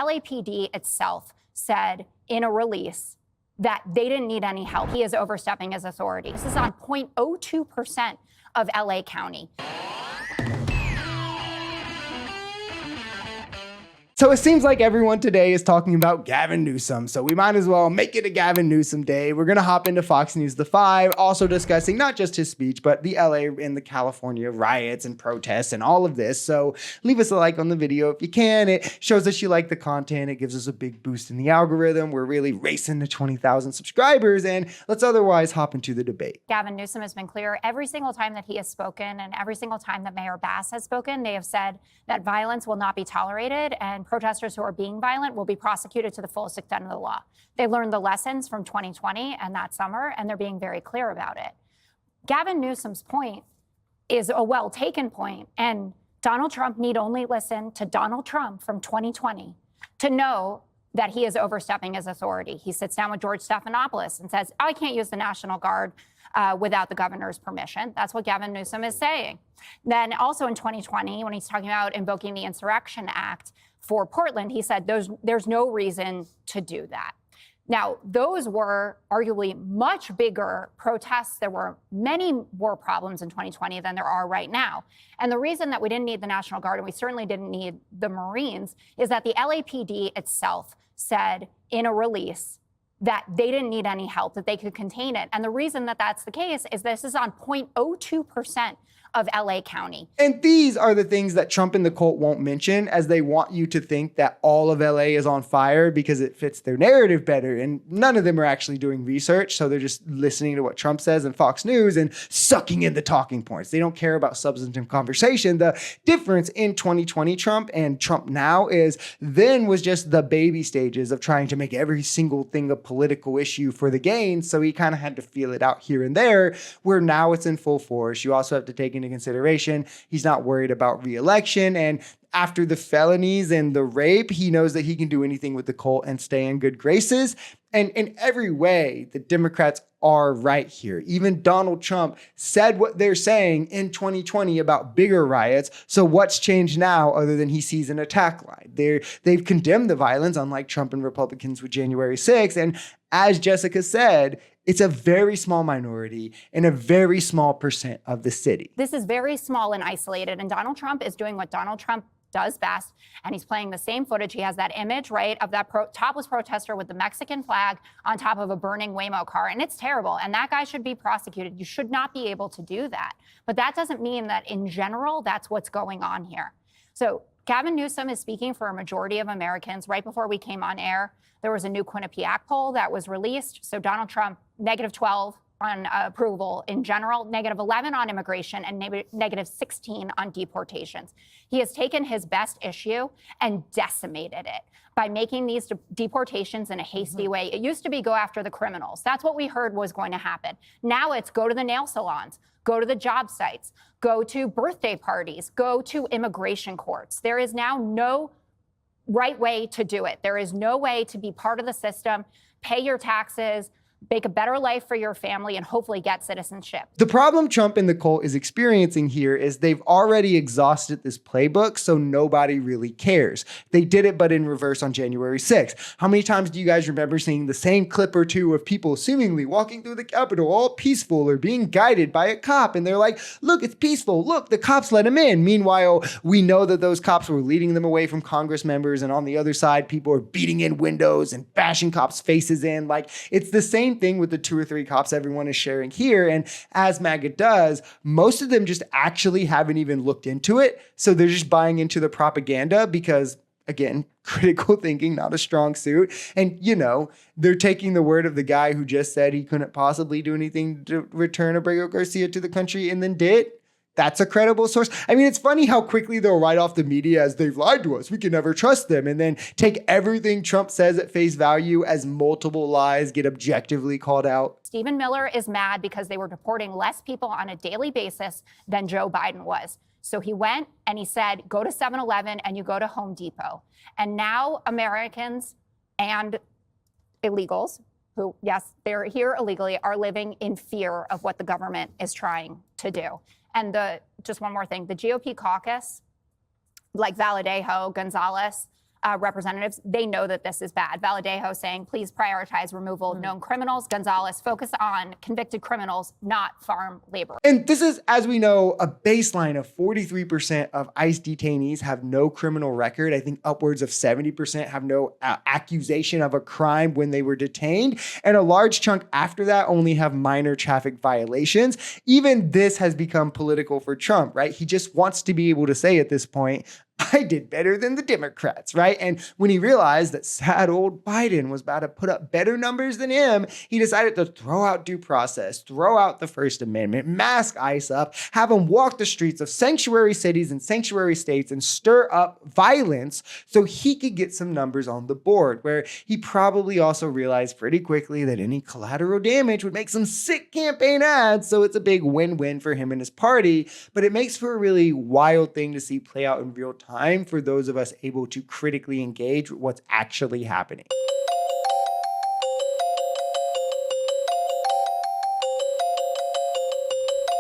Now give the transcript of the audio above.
LAPD itself said in a release that they didn't need any help. He is overstepping his authority. This is on 0.02% of LA County. So it seems like everyone today is talking about Gavin Newsome, so we might as well make it a Gavin Newsome day. We're going to hop into Fox News The 5, also discussing not just his speech, but the LA and the California riots and protests and all of this. So leave us a like on the video if you can. It shows us you like the content. It gives us a big boost in the algorithm. We're really racing to 20,000 subscribers, and let's otherwise hop into the debate. Gavin Newsome has been clear every single time that he has spoken and every single time that Mayor Bass has spoken. They have said that violence will not be tolerated and protesters who are being violent will be prosecuted to the fullest extent of the law. They learned the lessons from 2020 and that summer, and they're being very clear about it. Gavin Newsom's point is a well-taken point, and Donald Trump need only listen to Donald Trump from 2020 to know that he is overstepping his authority. He sits down with George Stephanopoulos and says, I can't use the National Guard without the governor's permission. That's what Gavin Newsome is saying. Then also in 2020, when he's talking about invoking the Insurrection Act for Portland, he said there's no reason to do that. Now, those were arguably much bigger protests. There were many more problems in 2020 than there are right now. And the reason that we didn't need the National Guard, and we certainly didn't need the Marines, is that the LAPD itself said in a release that they didn't need any help, that they could contain it. And the reason that that's the case is this is on 0.02% of LA County. And these are the things that Trump and the cult won't mention, as they want you to think that all of LA is on fire because it fits their narrative better. And none of them are actually doing research. So they're just listening to what Trump says in Fox News and sucking in the talking points. They don't care about substantive conversation. The difference in 2020 Trump and Trump now is then was just the baby stages of trying to make every single thing a political issue for the gain. So he kind of had to feel it out here and there, where now it's in full force. You also have to take into consideration he's not worried about re-election, and after the felonies and the rape, he knows that he can do anything with the cult and stay in good graces. And in every way, the Democrats are right here. Even Donald Trump said what they're saying in 2020 about bigger riots. So what's changed now other than he sees an attack line? They've condemned the violence, unlike Trump and Republicans with January 6th. And as Jessica said, it's a very small minority and a very small percent of the city. This is very small and isolated, and Donald Trump is doing what Donald Trump does best, and he's playing the same footage. He has that image, right, of that topless protester with the Mexican flag on top of a burning Waymo car, and it's terrible, and that guy should be prosecuted. You should not be able to do that. But that doesn't mean that in general, that's what's going on here. So Gavin Newsome is speaking for a majority of Americans. Right before we came on air, there was a new Quinnipiac poll that was released. So Donald Trump, -12 on approval in general, -11 on immigration, and -16 on deportations. He has taken his best issue and decimated it by making these deportations in a hasty way. It used to be go after the criminals. That's what we heard was going to happen. Now it's go to the nail salons, go to the job sites, go to birthday parties, go to immigration courts. There is now no right way to do it. There is no way to be part of the system, pay your taxes, make a better life for your family, and hopefully get citizenship. The problem Trump and the cult is experiencing here is they've already exhausted this playbook, so nobody really cares. They did it, but in reverse on January 6th. How many times do you guys remember seeing the same clip or two of people seemingly walking through the Capitol all peaceful or being guided by a cop? And they're like, look, it's peaceful. Look, the cops let him in. Meanwhile, we know that those cops were leading them away from Congress members. And on the other side, people are beating in windows and bashing cops' faces in. Like, it's the same thing with the 2 or 3 cops everyone is sharing here. And as MAGA does, most of them just actually haven't even looked into it. So they're just buying into the propaganda because, again, critical thinking, not a strong suit. And, you know, they're taking the word of the guy who just said he couldn't possibly do anything to return Abrego Garcia to the country and then did. That's a credible source. I mean, it's funny how quickly they'll write off the media as they've lied to us. We can never trust them. And then take everything Trump says at face value as multiple lies get objectively called out. Stephen Miller is mad because they were deporting less people on a daily basis than Joe Biden was. So he went and he said, go to 7-Eleven and you go to Home Depot. And now Americans and illegals who, yes, they're here illegally, are living in fear of what the government is trying to do. And just one more thing, the GOP caucus, like Valadejo, Gonzalez, representatives, they know that this is bad. Valadejo saying, please prioritize removal of known criminals. Gonzalez, focus on convicted criminals, not farm labor. And this is, as we know, a baseline of 43% of ICE detainees have no criminal record. I think upwards of 70% have no accusation of a crime when they were detained. And a large chunk after that only have minor traffic violations. Even this has become political for Trump, right? He just wants to be able to say at this point, I did better than the Democrats, right? And when he realized that sad old Biden was about to put up better numbers than him, he decided to throw out due process, throw out the First Amendment, mask ICE up, have them walk the streets of sanctuary cities and sanctuary states and stir up violence so he could get some numbers on the board, where he probably also realized pretty quickly that any collateral damage would make some sick campaign ads. So it's a big win-win for him and his party, but it makes for a really wild thing to see play out in real time for those of us able to critically engage with what's actually happening.